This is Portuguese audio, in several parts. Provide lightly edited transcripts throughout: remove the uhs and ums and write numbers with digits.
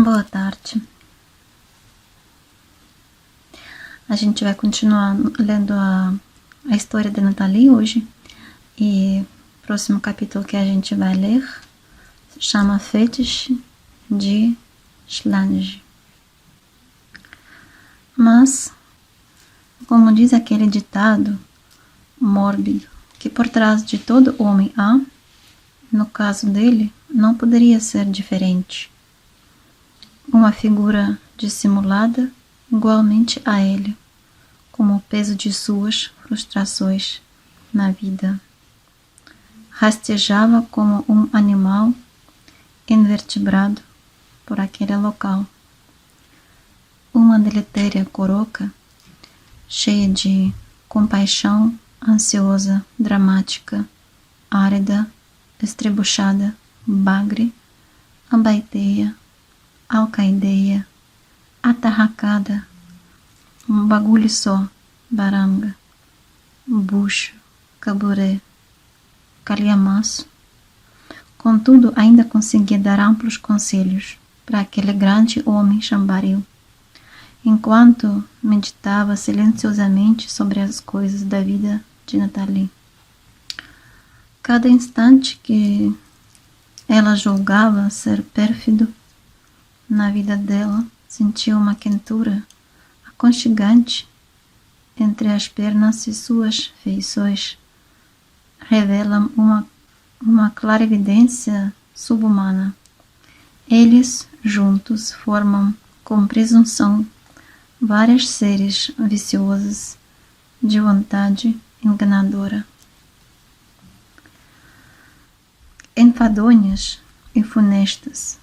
Boa tarde. A gente vai continuar lendo a história de Nathalie hoje. E o próximo capítulo que a gente vai ler se chama Fetiche de Schlange. Mas, como diz aquele ditado mórbido, que por trás de todo homem há, no caso dele, não poderia ser diferente. Uma figura dissimulada igualmente a ele, como o peso de suas frustrações na vida. Rastejava como um animal invertebrado por aquele local. Uma deletéria coroca, cheia de compaixão, ansiosa, dramática, árida, estrebuchada, bagre, abaiteia, alcaideia, atarracada, um bagulho só, baranga, bucho, caburé, calhamaço. Contudo, ainda conseguia dar amplos conselhos para aquele grande homem chambaril, enquanto meditava silenciosamente sobre as coisas da vida de Nathalie. Cada instante que ela julgava ser pérfido na vida dela, sentia uma quentura aconchegante entre as pernas e suas feições. Revela uma clarividência subhumana. Eles, juntos, formam, com presunção, vários seres viciosos de vontade enganadora. Enfadonhas e funestas,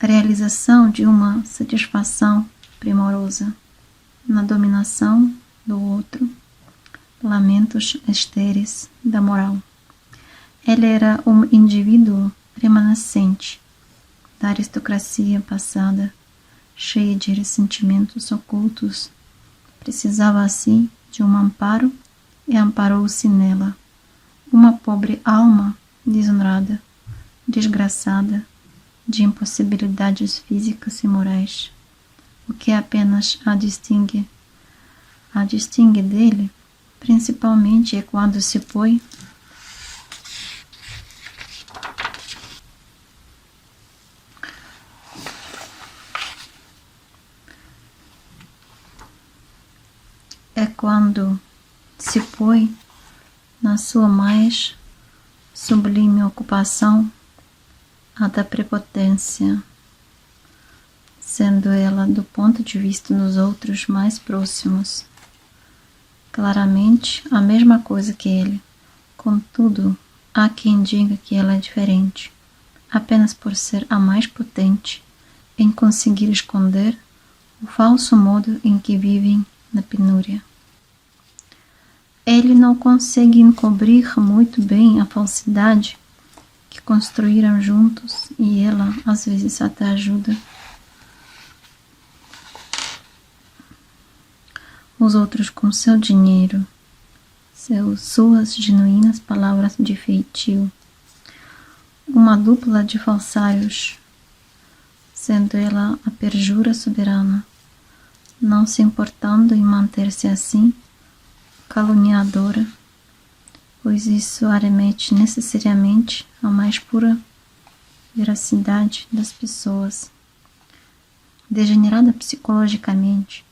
a realização de uma satisfação primorosa na dominação do outro, lamentos estéreis da moral. Ele era um indivíduo remanescente da aristocracia passada, cheia de ressentimentos ocultos. Precisava assim de um amparo e amparou-se nela, uma pobre alma desonrada, desgraçada, de impossibilidades físicas e morais. O que apenas a distingue dele, principalmente, é quando se põe na sua mais sublime ocupação, a da prepotência, sendo ela, do ponto de vista dos outros mais próximos, claramente a mesma coisa que ele. Contudo, há quem diga que ela é diferente, apenas por ser a mais potente em conseguir esconder o falso modo em que vivem na penúria. Ele não consegue encobrir muito bem a falsidade que construíram juntos, e ela às vezes até ajuda os outros com seu dinheiro, suas genuínas palavras de feitio. Uma dupla de falsários, sendo ela a perjura soberana, não se importando em manter-se assim, caluniadora, pois isso arremete necessariamente à mais pura veracidade das pessoas. Degenerada psicologicamente,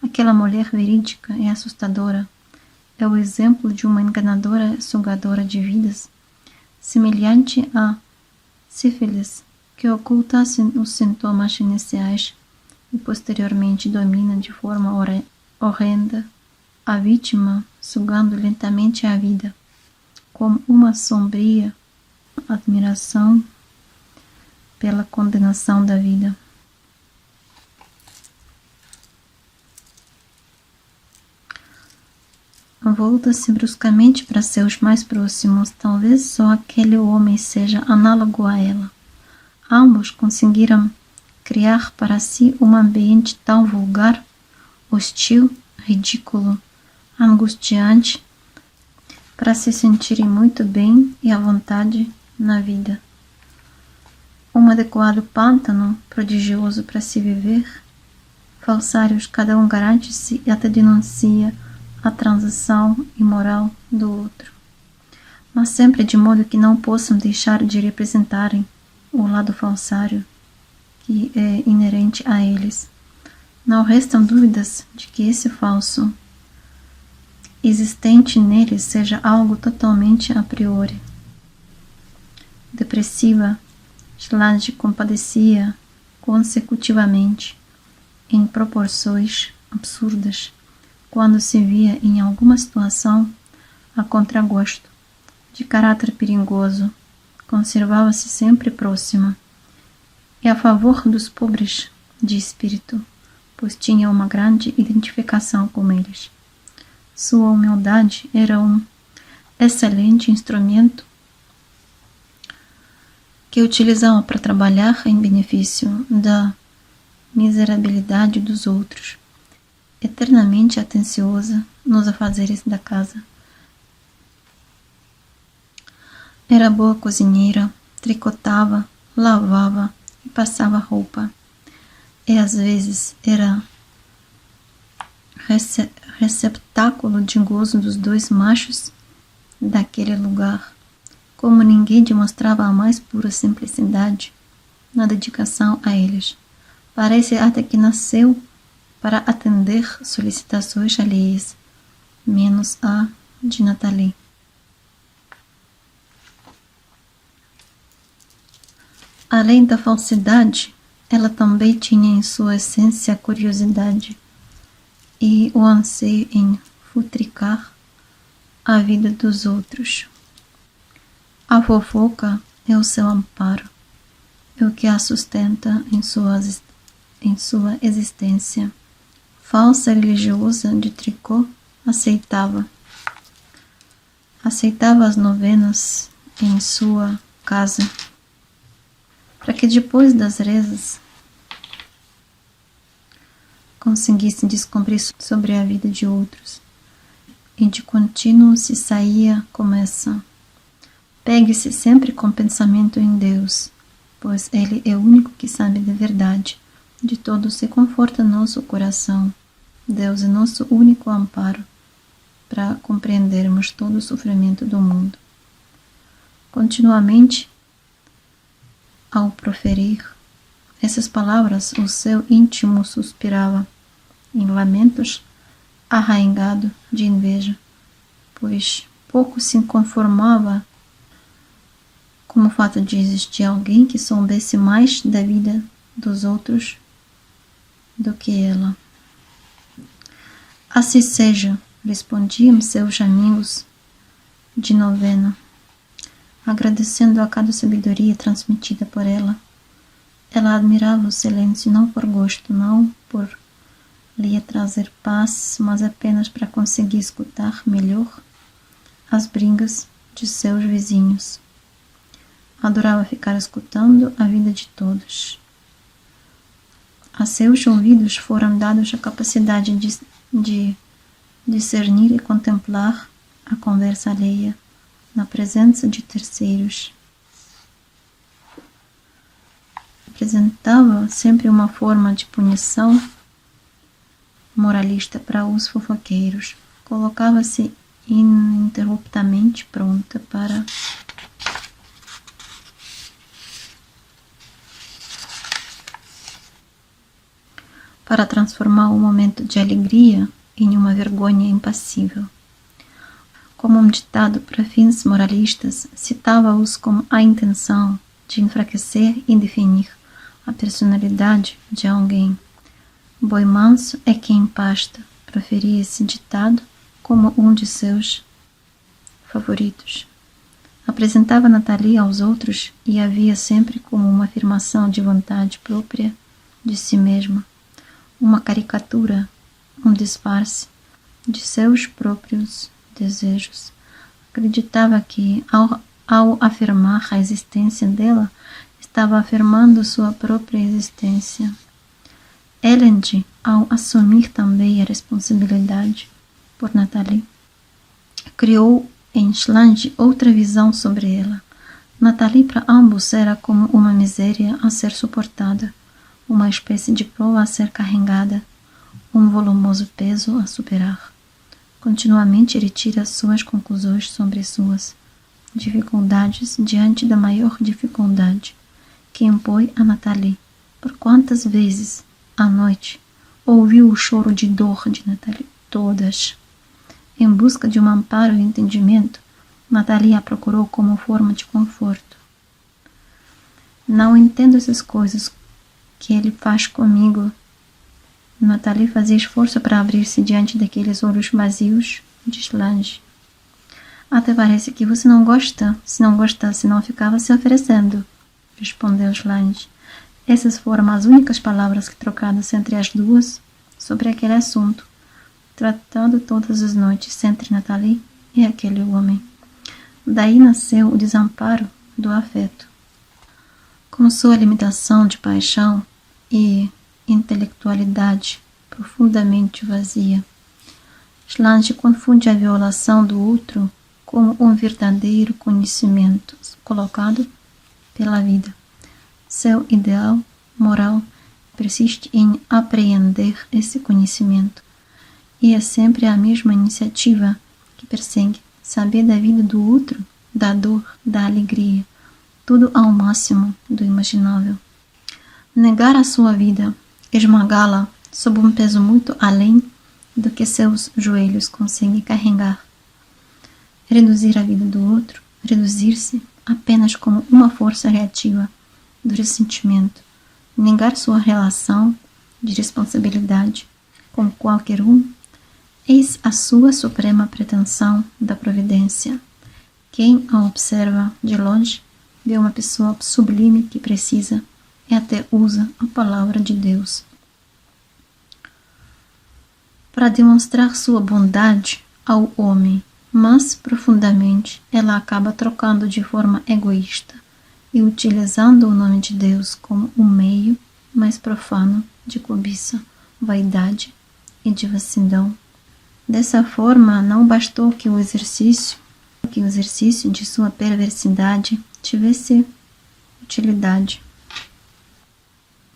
aquela mulher verídica e assustadora é o exemplo de uma enganadora sugadora de vidas, semelhante à sífilis, que oculta os sintomas iniciais e posteriormente domina de forma horrenda a vítima, sugando lentamente a vida, com uma sombria admiração pela condenação da vida. Volta-se bruscamente para seus mais próximos. Talvez só aquele homem seja análogo a ela. Ambos conseguiram criar para si um ambiente tão vulgar, hostil, ridículo, angustiante, para se sentirem muito bem e à vontade na vida. um adequado pântano prodigioso para se viver. Falsários, cada um garante-se e até denuncia a transação imoral do outro, mas sempre de modo que não possam deixar de representarem o lado falsário que é inerente a eles. Não restam dúvidas de que esse falso existente neles seja algo totalmente a priori. Depressiva, Slange compadecia consecutivamente, em proporções absurdas, quando se via em alguma situação a contragosto, de caráter perigoso, conservava-se sempre próxima, e a favor dos pobres de espírito, pois tinha uma grande identificação com eles. Sua humildade era um excelente instrumento que utilizava para trabalhar em benefício da miserabilidade dos outros, eternamente atenciosa nos afazeres da casa. Era boa cozinheira, tricotava, lavava e passava roupa, e às vezes era receptáculo de gozo dos dois machos daquele lugar, como ninguém demonstrava a mais pura simplicidade na dedicação a eles. Parece até que nasceu para atender solicitações alheias, menos a de Nathalie. Além da falsidade, ela também tinha em sua essência a curiosidade e o anseio em futricar a vida dos outros. A fofoca é o seu amparo, é o que a sustenta em sua existência. Falsa religiosa de tricô aceitava as novenas em sua casa, para que depois das rezas conseguisse descobrir sobre a vida de outros, e de contínuo se saía com essa. Pegue-se sempre com pensamento em Deus, pois Ele é o único que sabe de verdade. De todo se conforta nosso coração. Deus é nosso único amparo para compreendermos todo o sofrimento do mundo. Continuamente, ao proferir essas palavras, o seu íntimo suspirava em lamentos arraigado de inveja, pois pouco se conformava com o fato de existir alguém que soubesse mais da vida dos outros do que ela. Assim seja, respondiam seus amigos de novena, agradecendo a cada sabedoria transmitida por ela. Ela admirava o silêncio não por gosto, não por lhe trazer paz, mas apenas para conseguir escutar melhor as brigas de seus vizinhos. Adorava ficar escutando a vida de todos. A seus ouvidos foram dados a capacidade de discernir e contemplar a conversa alheia na presença de terceiros. Apresentava sempre uma forma de punição moralista para os fofoqueiros. Colocava-se ininterruptamente pronta para transformar um momento de alegria em uma vergonha impassível. Como um ditado para fins moralistas, citava-os com a intenção de enfraquecer e definir a personalidade de alguém. Boi manso é quem pasta, proferia esse ditado como um de seus favoritos. Apresentava Nathalie aos outros e a via sempre como uma afirmação de vontade própria de si mesma, uma caricatura, um disfarce de seus próprios desejos. Acreditava que, ao afirmar a existência dela, estava afirmando sua própria existência. Elendil, ao assumir também a responsabilidade por Nathalie, criou em Slange outra visão sobre ela. Nathalie para ambos era como uma miséria a ser suportada, uma espécie de prova a ser carregada, um volumoso peso a superar. Continuamente ele tira suas conclusões sobre suas dificuldades diante da maior dificuldade que impõe a Nathalie. Por quantas vezes, à noite, ouviu o choro de dor de Nathalie? Todas. Em busca de um amparo e entendimento, Nathalie a procurou como forma de conforto. Não entendo essas coisas que ele faz comigo. Nathalie fazia esforço para abrir-se diante daqueles olhos vazios de Solange. Até parece que você não gosta. Se não gostasse, não ficava se oferecendo, respondeu Solange. Essas foram as únicas palavras que trocadas entre as duas sobre aquele assunto, tratado todas as noites entre Nathalie e aquele homem. Daí nasceu o desamparo do afeto. Com sua limitação de paixão e intelectualidade profundamente vazia, Solange confunde a violação do outro como um verdadeiro conhecimento colocado pela vida. Seu ideal moral persiste em apreender esse conhecimento, e é sempre a mesma iniciativa que persegue saber da vida do outro, da dor, da alegria, tudo ao máximo do imaginável. Negar a sua vida, esmagá-la sob um peso muito além do que seus joelhos conseguem carregar. Reduzir a vida do outro, reduzir-se apenas como uma força reativa do ressentimento, negar sua relação de responsabilidade com qualquer um, eis a sua suprema pretensão da providência. Quem a observa de longe vê uma pessoa sublime que precisa e até usa a palavra de Deus para demonstrar sua bondade ao homem, mas profundamente ela acaba trocando de forma egoísta e utilizando o nome de Deus como um meio mais profano de cobiça, vaidade e devassidão. Dessa forma, não bastou que o exercício de sua perversidade tivesse utilidade.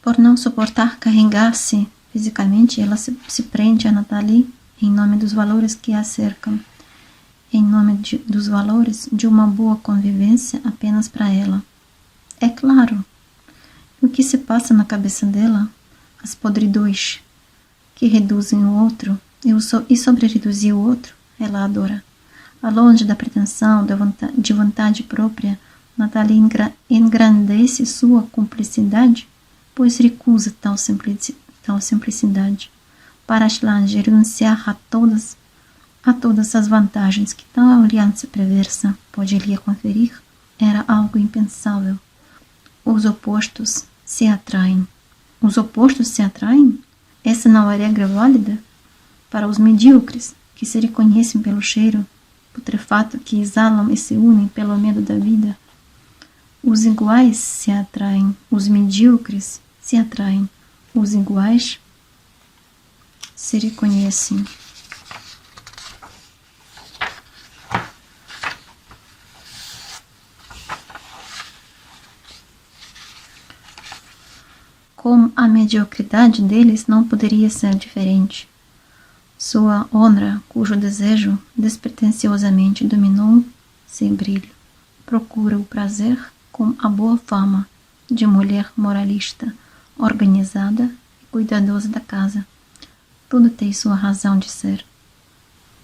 Por não suportar carregar-se fisicamente, ela se prende a Nathalie em nome dos valores que a cercam, em nome dos valores de uma boa convivência apenas para ela. É claro, o que se passa na cabeça dela, as podridões que reduzem o outro e sobre reduzir o outro, ela adora. A longe da pretensão de vontade própria, Nathalie engrandece sua cumplicidade, pois recusa tal simplicidade. Para Solange, renunciar a todas as vantagens que tal aliança perversa poderia conferir era algo impensável. Os opostos se atraem. Os opostos se atraem? Essa não é regra válida? Para os medíocres, que se reconhecem pelo cheiro putrefato que exalam e se unem pelo medo da vida, os iguais se atraem, os medíocres se atraem, os iguais se reconhecem. Como a mediocridade deles não poderia ser diferente. Sua honra, cujo desejo despretensiosamente dominou sem brilho, procura o prazer com a boa fama de mulher moralista, organizada e cuidadosa da casa. Tudo tem sua razão de ser.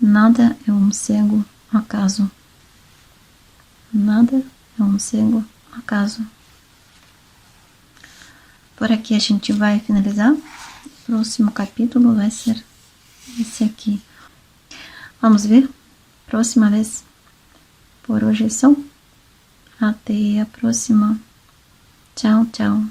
Nada é um cego acaso. Nada é um cego acaso. Por aqui a gente vai finalizar. O próximo capítulo vai ser esse aqui. Vamos ver? Próxima vez. Por hoje é só. Até a próxima. Tchau, tchau.